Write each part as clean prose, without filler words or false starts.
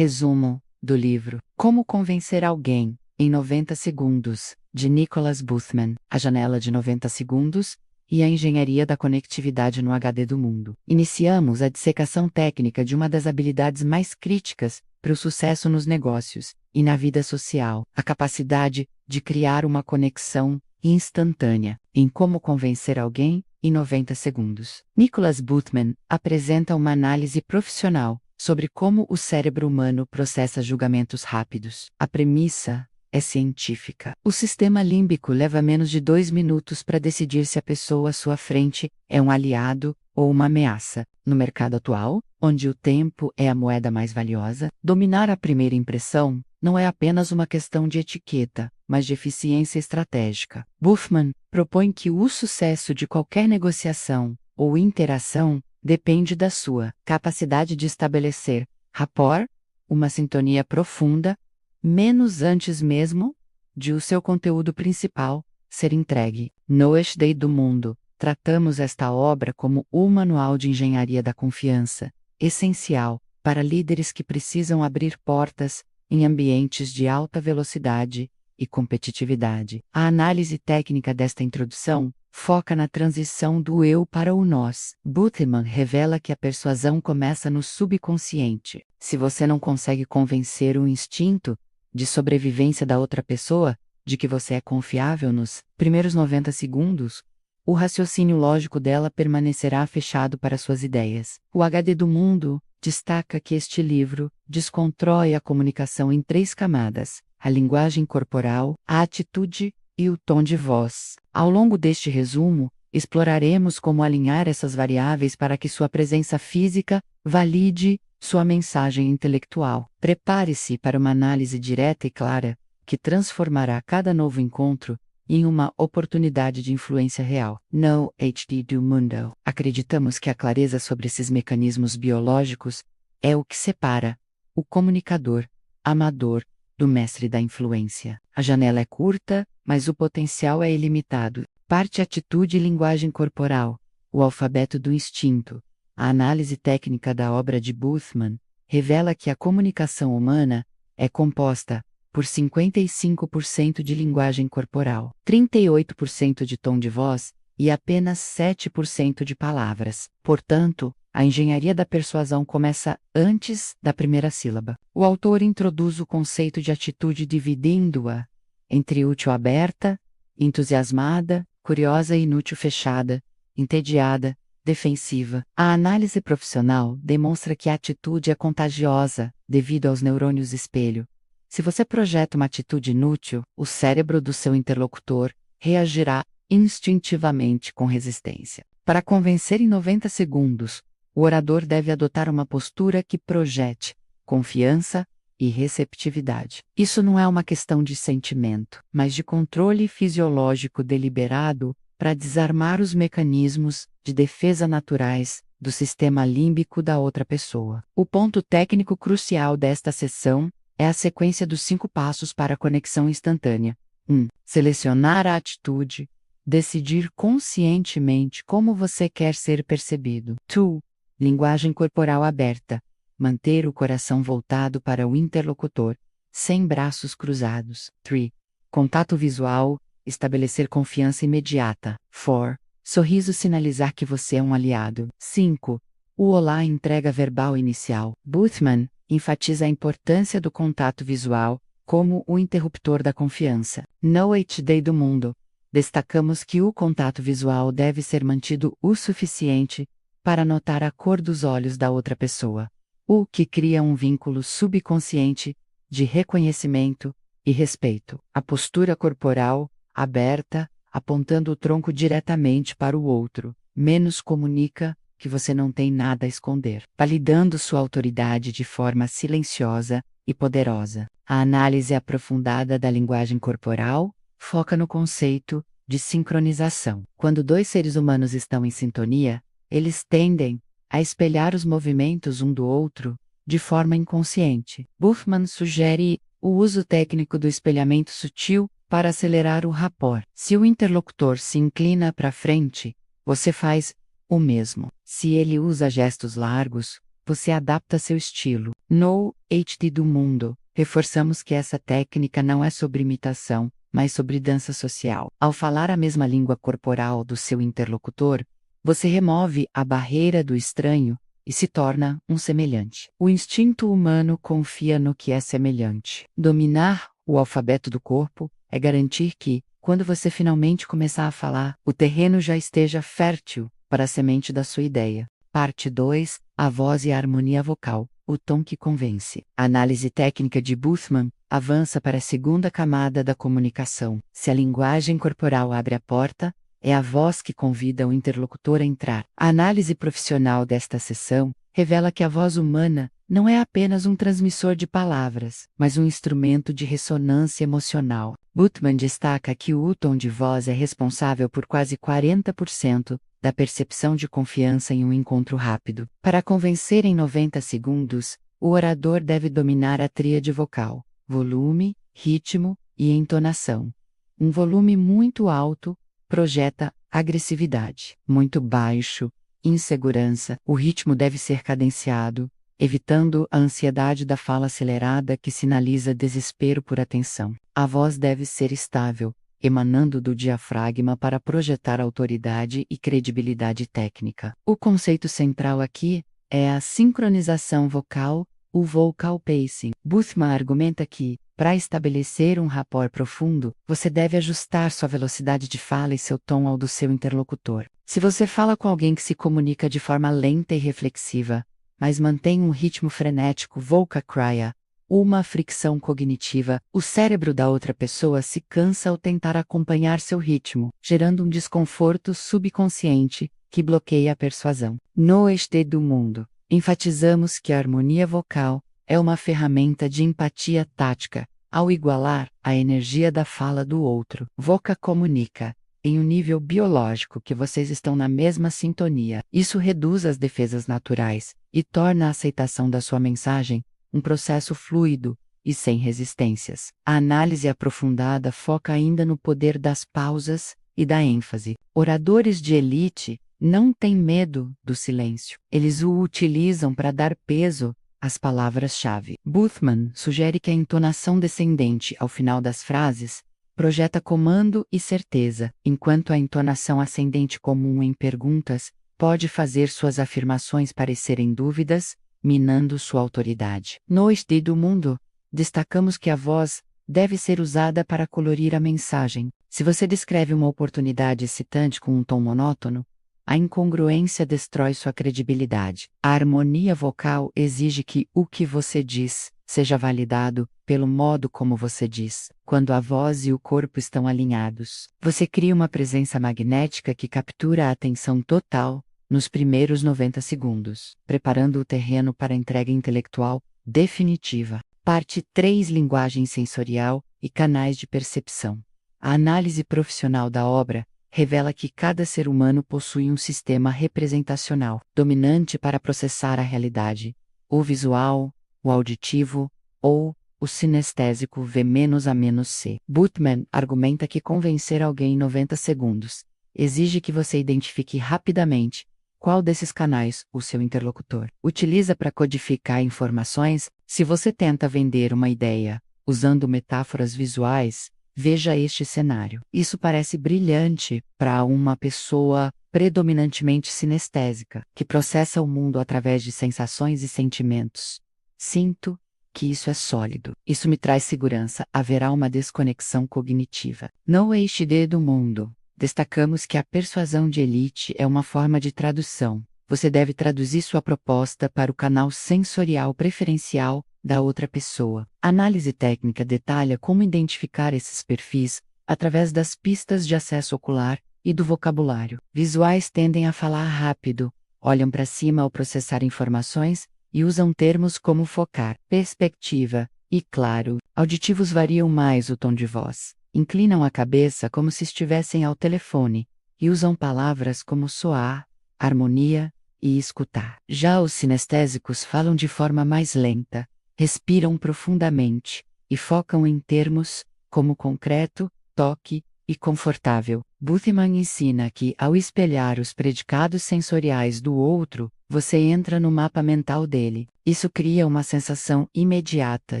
Resumo do livro Como Convencer Alguém em 90 Segundos, de Nicholas Boothman, A Janela de 90 Segundos e a Engenharia da Conectividade no HD do Mundo. Iniciamos a dissecação técnica de uma das habilidades mais críticas para o sucesso nos negócios e na vida social, a capacidade de criar uma conexão instantânea em Como Convencer Alguém em 90 Segundos. Nicholas Boothman apresenta uma análise profissional sobre como o cérebro humano processa julgamentos rápidos. A premissa é científica. O sistema límbico leva menos de 2 minutos para decidir se a pessoa à sua frente é um aliado ou uma ameaça. No mercado atual, onde o tempo é a moeda mais valiosa, dominar a primeira impressão não é apenas uma questão de etiqueta, mas de eficiência estratégica. Boothman propõe que o sucesso de qualquer negociação ou interação depende da sua capacidade de estabelecer rapport, uma sintonia profunda, menos antes mesmo de o seu conteúdo principal ser entregue. No HD do Mundo, tratamos esta obra como o manual de engenharia da confiança, essencial para líderes que precisam abrir portas em ambientes de alta velocidade e competitividade. A análise técnica desta introdução foca na transição do eu para o nós. Boothman revela que a persuasão começa no subconsciente. Se você não consegue convencer o instinto de sobrevivência da outra pessoa de que você é confiável nos primeiros 90 segundos, o raciocínio lógico dela permanecerá fechado para suas ideias. O HD do Mundo destaca que este livro desconstrói a comunicação em 3 camadas: a linguagem corporal, a atitude e o tom de voz. Ao longo deste resumo, exploraremos como alinhar essas variáveis para que sua presença física valide sua mensagem intelectual. Prepare-se para uma análise direta e clara, que transformará cada novo encontro em uma oportunidade de influência real. No HD do Mundo, acreditamos que a clareza sobre esses mecanismos biológicos é o que separa o comunicador amador do mestre da influência. A janela é curta, mas o potencial é ilimitado. Parte atitude e linguagem corporal, o alfabeto do instinto. A análise técnica da obra de Boothman revela que a comunicação humana é composta por 55% de linguagem corporal, 38% de tom de voz e apenas 7% de palavras. Portanto, a engenharia da persuasão começa antes da primeira sílaba. O autor introduz o conceito de atitude dividindo-a entre útil aberta, entusiasmada, curiosa e inútil fechada, entediada, defensiva. A análise profissional demonstra que a atitude é contagiosa devido aos neurônios espelho. Se você projeta uma atitude inútil, o cérebro do seu interlocutor reagirá instintivamente com resistência. Para convencer em 90 segundos, o orador deve adotar uma postura que projete confiança e receptividade. Isso não é uma questão de sentimento, mas de controle fisiológico deliberado para desarmar os mecanismos de defesa naturais do sistema límbico da outra pessoa. O ponto técnico crucial desta sessão é a sequência dos 5 passos para a conexão instantânea. 1. Selecionar a atitude. Decidir conscientemente como você quer ser percebido. 2. Linguagem corporal aberta. Manter o coração voltado para o interlocutor, sem braços cruzados. 3. Contato visual. Estabelecer confiança imediata. 4. Sorriso sinalizar que você é um aliado. 5. O olá entrega verbal inicial. Boothman enfatiza a importância do contato visual como o interruptor da confiança. No HD do Mundo, destacamos que o contato visual deve ser mantido o suficiente para notar a cor dos olhos da outra pessoa, o que cria um vínculo subconsciente de reconhecimento e respeito. A postura corporal, aberta, apontando o tronco diretamente para o outro, menos comunica que você não tem nada a esconder, validando sua autoridade de forma silenciosa e poderosa. A análise aprofundada da linguagem corporal foca no conceito de sincronização. Quando 2 seres humanos estão em sintonia, eles tendem a espelhar os movimentos um do outro de forma inconsciente. Boothman sugere o uso técnico do espelhamento sutil para acelerar o rapport. Se o interlocutor se inclina para frente, você faz o mesmo. Se ele usa gestos largos, você adapta seu estilo. No HD do mundo, reforçamos que essa técnica não é sobre imitação, mas sobre dança social. Ao falar a mesma língua corporal do seu interlocutor, você remove a barreira do estranho e se torna um semelhante. O instinto humano confia no que é semelhante. Dominar o alfabeto do corpo é garantir que, quando você finalmente começar a falar, o terreno já esteja fértil para a semente da sua ideia. Parte 2. A voz e a harmonia vocal. O tom que convence. A análise técnica de Boothman avança para a segunda camada da comunicação. Se a linguagem corporal abre a porta, é a voz que convida o interlocutor a entrar. A análise profissional desta sessão revela que a voz humana não é apenas um transmissor de palavras, mas um instrumento de ressonância emocional. Boothman destaca que o tom de voz é responsável por quase 40% da percepção de confiança em um encontro rápido. Para convencer em 90 segundos, o orador deve dominar a tríade vocal: volume, ritmo e entonação. Um volume muito alto projeta agressividade. Muito baixo, insegurança. O ritmo deve ser cadenciado, evitando a ansiedade da fala acelerada que sinaliza desespero por atenção. A voz deve ser estável, emanando do diafragma para projetar autoridade e credibilidade técnica. O conceito central aqui é a sincronização vocal, o vocal pacing. Boothman argumenta que, para estabelecer um rapport profundo, você deve ajustar sua velocidade de fala e seu tom ao do seu interlocutor. Se você fala com alguém que se comunica de forma lenta e reflexiva, mas mantém um ritmo frenético vocal-crya, uma fricção cognitiva, o cérebro da outra pessoa se cansa ao tentar acompanhar seu ritmo, gerando um desconforto subconsciente que bloqueia a persuasão. No HD do mundo, enfatizamos que a harmonia vocal é uma ferramenta de empatia tática, ao igualar a energia da fala do outro. Voca comunica, em um nível biológico, que vocês estão na mesma sintonia. Isso reduz as defesas naturais e torna a aceitação da sua mensagem um processo fluido e sem resistências. A análise aprofundada foca ainda no poder das pausas e da ênfase. Oradores de elite não têm medo do silêncio. Eles o utilizam para dar peso às palavras-chave. Boothman sugere que a entonação descendente ao final das frases projeta comando e certeza, enquanto a entonação ascendente comum em perguntas pode fazer suas afirmações parecerem dúvidas, minando sua autoridade. No HD do mundo, destacamos que a voz deve ser usada para colorir a mensagem. Se você descreve uma oportunidade excitante com um tom monótono, a incongruência destrói sua credibilidade. A harmonia vocal exige que o que você diz seja validado pelo modo como você diz. Quando a voz e o corpo estão alinhados, você cria uma presença magnética que captura a atenção total nos primeiros 90 segundos, preparando o terreno para a entrega intelectual definitiva. Parte 3. Linguagem sensorial e canais de percepção. A análise profissional da obra revela que cada ser humano possui um sistema representacional dominante para processar a realidade: o visual, o auditivo ou o sinestésico V-A-C. Boothman argumenta que convencer alguém em 90 segundos exige que você identifique rapidamente qual desses canais o seu interlocutor utiliza para codificar informações. Se você tenta vender uma ideia usando metáforas visuais, veja este cenário. Isso parece brilhante para uma pessoa predominantemente sinestésica, que processa o mundo através de sensações e sentimentos. Sinto que isso é sólido. Isso me traz segurança. Haverá uma desconexão cognitiva. No HD do mundo, destacamos que a persuasão de elite é uma forma de tradução. Você deve traduzir sua proposta para o canal sensorial preferencial da outra pessoa. A análise técnica detalha como identificar esses perfis através das pistas de acesso ocular e do vocabulário. Visuais tendem a falar rápido, olham para cima ao processar informações e usam termos como focar, perspectiva e claro. Auditivos variam mais o tom de voz. Inclinam a cabeça como se estivessem ao telefone e usam palavras como soar, harmonia e escutar. Já os sinestésicos falam de forma mais lenta, respiram profundamente e focam em termos como concreto, toque e confortável. Boothman ensina que, ao espelhar os predicados sensoriais do outro, você entra no mapa mental dele. Isso cria uma sensação imediata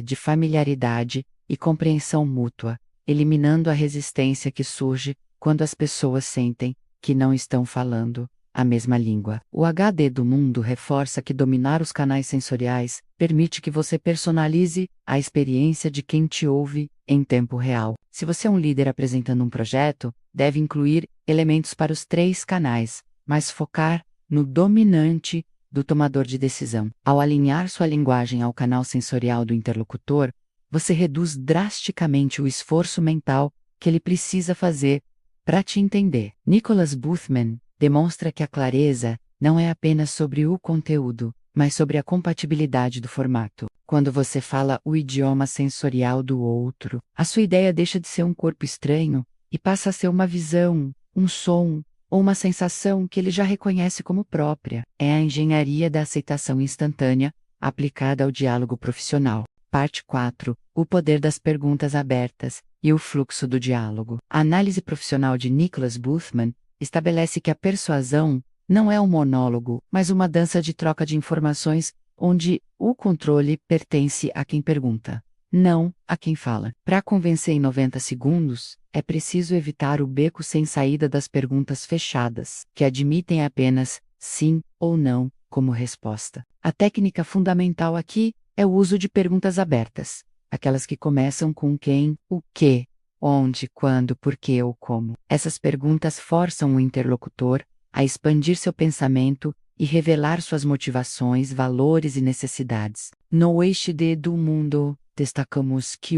de familiaridade e compreensão mútua, eliminando a resistência que surge quando as pessoas sentem que não estão falando a mesma língua. O HD do mundo reforça que dominar os canais sensoriais permite que você personalize a experiência de quem te ouve em tempo real. Se você é um líder apresentando um projeto, deve incluir elementos para os 3 canais, mas focar no dominante do tomador de decisão. Ao alinhar sua linguagem ao canal sensorial do interlocutor, você reduz drasticamente o esforço mental que ele precisa fazer para te entender. Nicholas Boothman demonstra que a clareza não é apenas sobre o conteúdo, mas sobre a compatibilidade do formato. Quando você fala o idioma sensorial do outro, a sua ideia deixa de ser um corpo estranho e passa a ser uma visão, um som ou uma sensação que ele já reconhece como própria. É a engenharia da aceitação instantânea aplicada ao diálogo profissional. Parte 4. O poder das perguntas abertas e o fluxo do diálogo. A análise profissional de Nicholas Boothman estabelece que a persuasão não é um monólogo, mas uma dança de troca de informações onde o controle pertence a quem pergunta, não a quem fala. Para convencer em 90 segundos, é preciso evitar o beco sem saída das perguntas fechadas, que admitem apenas sim ou não como resposta. A técnica fundamental aqui é o uso de perguntas abertas, aquelas que começam com quem, o que, onde, quando, porquê ou como. Essas perguntas forçam o interlocutor a expandir seu pensamento e revelar suas motivações, valores e necessidades. No eixo D do mundo, destacamos que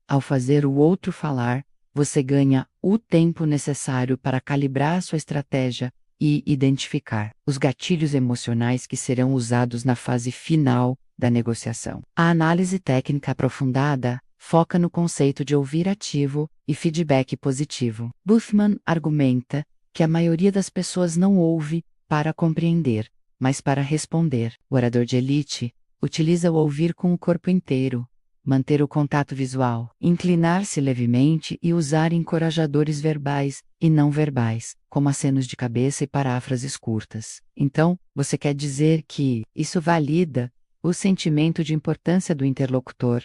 ao fazer o outro falar, você ganha o tempo necessário para calibrar sua estratégia e identificar os gatilhos emocionais que serão usados na fase final da negociação. A análise técnica aprofundada foca no conceito de ouvir ativo e feedback positivo. Boothman argumenta que a maioria das pessoas não ouve para compreender, mas para responder. O orador de elite utiliza o ouvir com o corpo inteiro, manter o contato visual, inclinar-se levemente e usar encorajadores verbais e não verbais, como acenos de cabeça e paráfrases curtas. Então, você quer dizer que isso valida o sentimento de importância do interlocutor,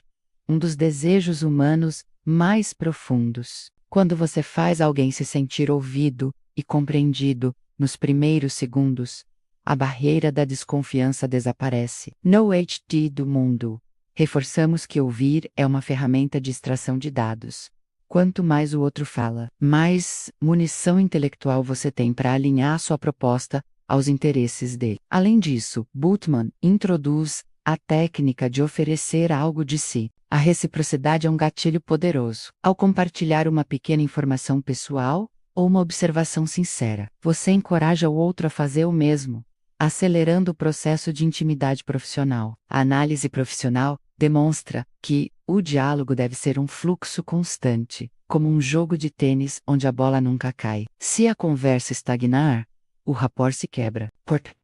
um dos desejos humanos mais profundos. Quando você faz alguém se sentir ouvido e compreendido nos primeiros segundos, a barreira da desconfiança desaparece. No HD do mundo, reforçamos que ouvir é uma ferramenta de extração de dados. Quanto mais o outro fala, mais munição intelectual você tem para alinhar sua proposta aos interesses dele. Além disso, Boothman introduz a técnica de oferecer algo de si. A reciprocidade é um gatilho poderoso. Ao compartilhar uma pequena informação pessoal ou uma observação sincera, você encoraja o outro a fazer o mesmo, acelerando o processo de intimidade profissional. A análise profissional demonstra que o diálogo deve ser um fluxo constante, como um jogo de tênis onde a bola nunca cai. Se a conversa estagnar, o rapport se quebra.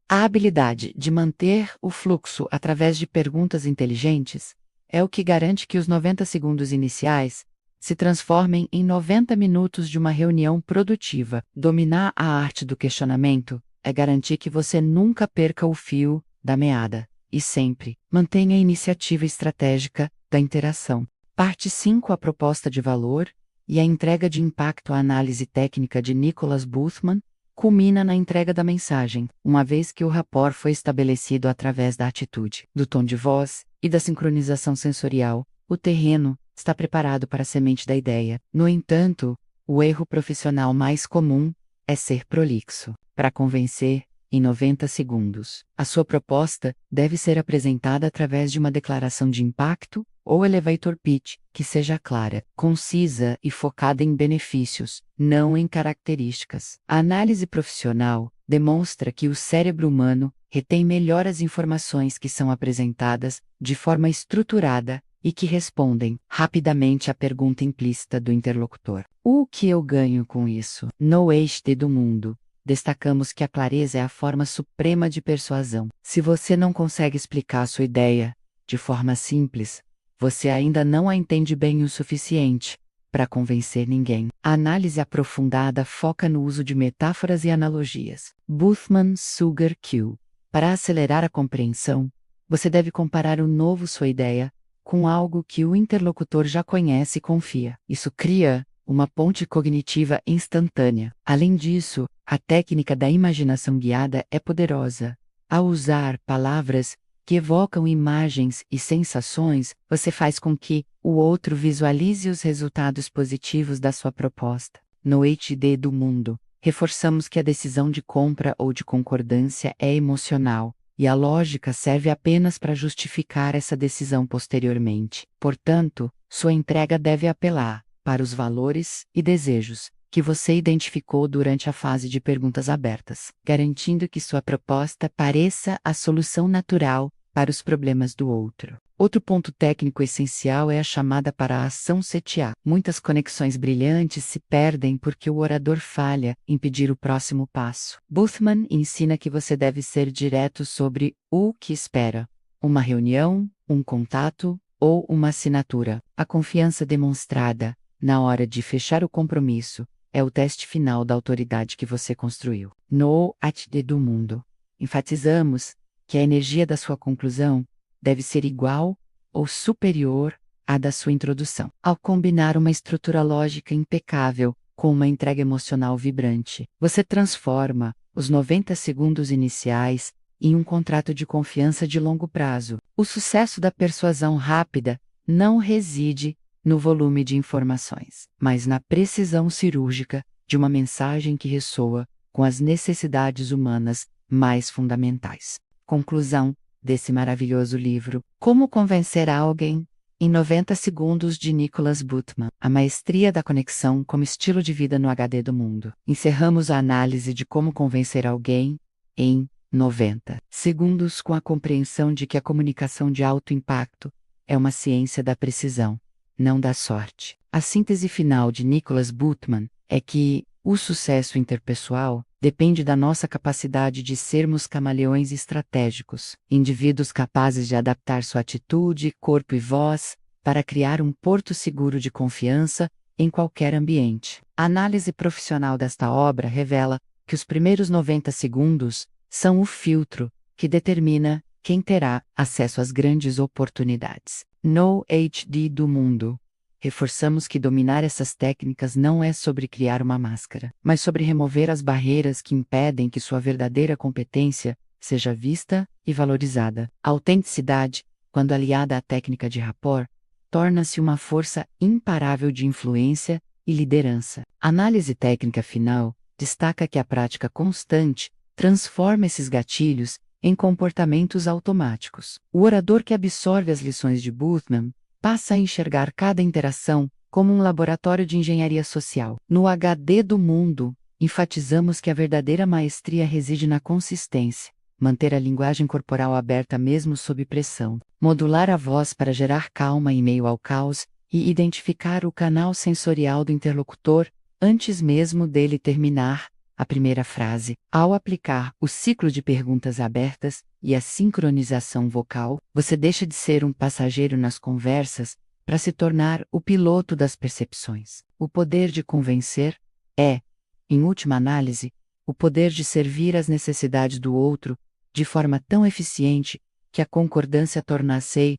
A habilidade de manter o fluxo através de perguntas inteligentes é o que garante que os 90 segundos iniciais se transformem em 90 minutos de uma reunião produtiva. Dominar a arte do questionamento é garantir que você nunca perca o fio da meada e sempre mantenha a iniciativa estratégica da interação. Parte 5. A proposta de valor e a entrega de impacto. A análise técnica de Nicholas Boothman culmina na entrega da mensagem, uma vez que o rapport foi estabelecido através da atitude, do tom de voz e da sincronização sensorial. O terreno está preparado para a semente da ideia. No entanto, o erro profissional mais comum é ser prolixo. Para convencer, em 90 segundos, a sua proposta deve ser apresentada através de uma declaração de impacto ou elevator pitch que seja clara, concisa e focada em benefícios, não em características. A análise profissional demonstra que o cérebro humano retém melhor as informações que são apresentadas de forma estruturada e que respondem rapidamente à pergunta implícita do interlocutor. O que eu ganho com isso? No eixo do mundo, destacamos que a clareza é a forma suprema de persuasão. Se você não consegue explicar sua ideia de forma simples, você ainda não a entende bem o suficiente para convencer ninguém. A análise aprofundada foca no uso de metáforas e analogias. Boothman Sugar Cue Para acelerar a compreensão, você deve comparar o novo sua ideia com algo que o interlocutor já conhece e confia. Isso cria uma ponte cognitiva instantânea. Além disso, a técnica da imaginação guiada é poderosa. Ao usar palavras que evocam imagens e sensações, você faz com que o outro visualize os resultados positivos da sua proposta. No HD do mundo, reforçamos que a decisão de compra ou de concordância é emocional, e a lógica serve apenas para justificar essa decisão posteriormente. Portanto, sua entrega deve apelar para os valores e desejos que você identificou durante a fase de perguntas abertas, garantindo que sua proposta pareça a solução natural para os problemas do outro. Outro ponto técnico essencial é a chamada para a ação CTA. Muitas conexões brilhantes se perdem porque o orador falha em pedir o próximo passo. Boothman ensina que você deve ser direto sobre o que espera: uma reunião, um contato ou uma assinatura. A confiança demonstrada na hora de fechar o compromisso é o teste final da autoridade que você construiu. No HD do mundo, enfatizamos que a energia da sua conclusão deve ser igual ou superior à da sua introdução. Ao combinar uma estrutura lógica impecável com uma entrega emocional vibrante, você transforma os 90 segundos iniciais em um contrato de confiança de longo prazo. O sucesso da persuasão rápida não reside no volume de informações, mas na precisão cirúrgica de uma mensagem que ressoa com as necessidades humanas mais fundamentais. Conclusão desse maravilhoso livro: Como Convencer Alguém em 90 Segundos, de Nicholas Boothman. A maestria da conexão como estilo de vida no HD do mundo. Encerramos a análise de como convencer alguém em 90 segundos com a compreensão de que a comunicação de alto impacto é uma ciência da precisão, não da sorte. A síntese final de Nicholas Boothman é que o sucesso interpessoal depende da nossa capacidade de sermos camaleões estratégicos, indivíduos capazes de adaptar sua atitude, corpo e voz para criar um porto seguro de confiança em qualquer ambiente. A análise profissional desta obra revela que os primeiros 90 segundos são o filtro que determina quem terá acesso às grandes oportunidades. No HD do mundo, reforçamos que dominar essas técnicas não é sobre criar uma máscara, mas sobre remover as barreiras que impedem que sua verdadeira competência seja vista e valorizada. A autenticidade, quando aliada à técnica de rapport, torna-se uma força imparável de influência e liderança. A análise técnica final destaca que a prática constante transforma esses gatilhos em comportamentos automáticos. O orador que absorve as lições de Boothman passa a enxergar cada interação como um laboratório de engenharia social. No HD do mundo, enfatizamos que a verdadeira maestria reside na consistência, manter a linguagem corporal aberta mesmo sob pressão, modular a voz para gerar calma em meio ao caos e identificar o canal sensorial do interlocutor antes mesmo dele terminar a primeira frase. Ao aplicar o ciclo de perguntas abertas e a sincronização vocal, você deixa de ser um passageiro nas conversas para se tornar o piloto das percepções. O poder de convencer é, em última análise, o poder de servir às necessidades do outro de forma tão eficiente que a concordância torna-se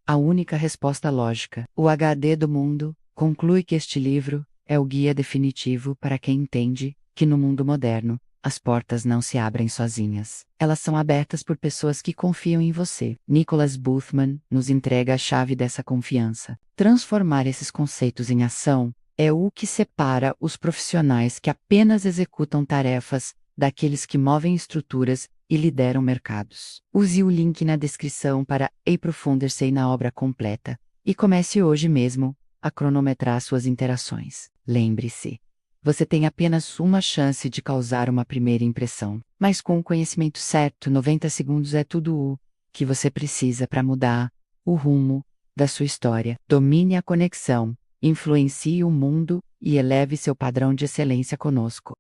a única resposta lógica. O HD do mundo conclui que este livro é o guia definitivo para quem entende que no mundo moderno, as portas não se abrem sozinhas. Elas são abertas por pessoas que confiam em você. Nicholas Boothman nos entrega a chave dessa confiança. Transformar esses conceitos em ação é o que separa os profissionais que apenas executam tarefas daqueles que movem estruturas e lideram mercados. Use o link na descrição para aprofundar-se na obra completa e comece hoje mesmo a cronometrar suas interações. Lembre-se, você tem apenas uma chance de causar uma primeira impressão, mas com o conhecimento certo, 90 segundos é tudo o que você precisa para mudar o rumo da sua história. Domine a conexão, influencie o mundo e eleve seu padrão de excelência conosco.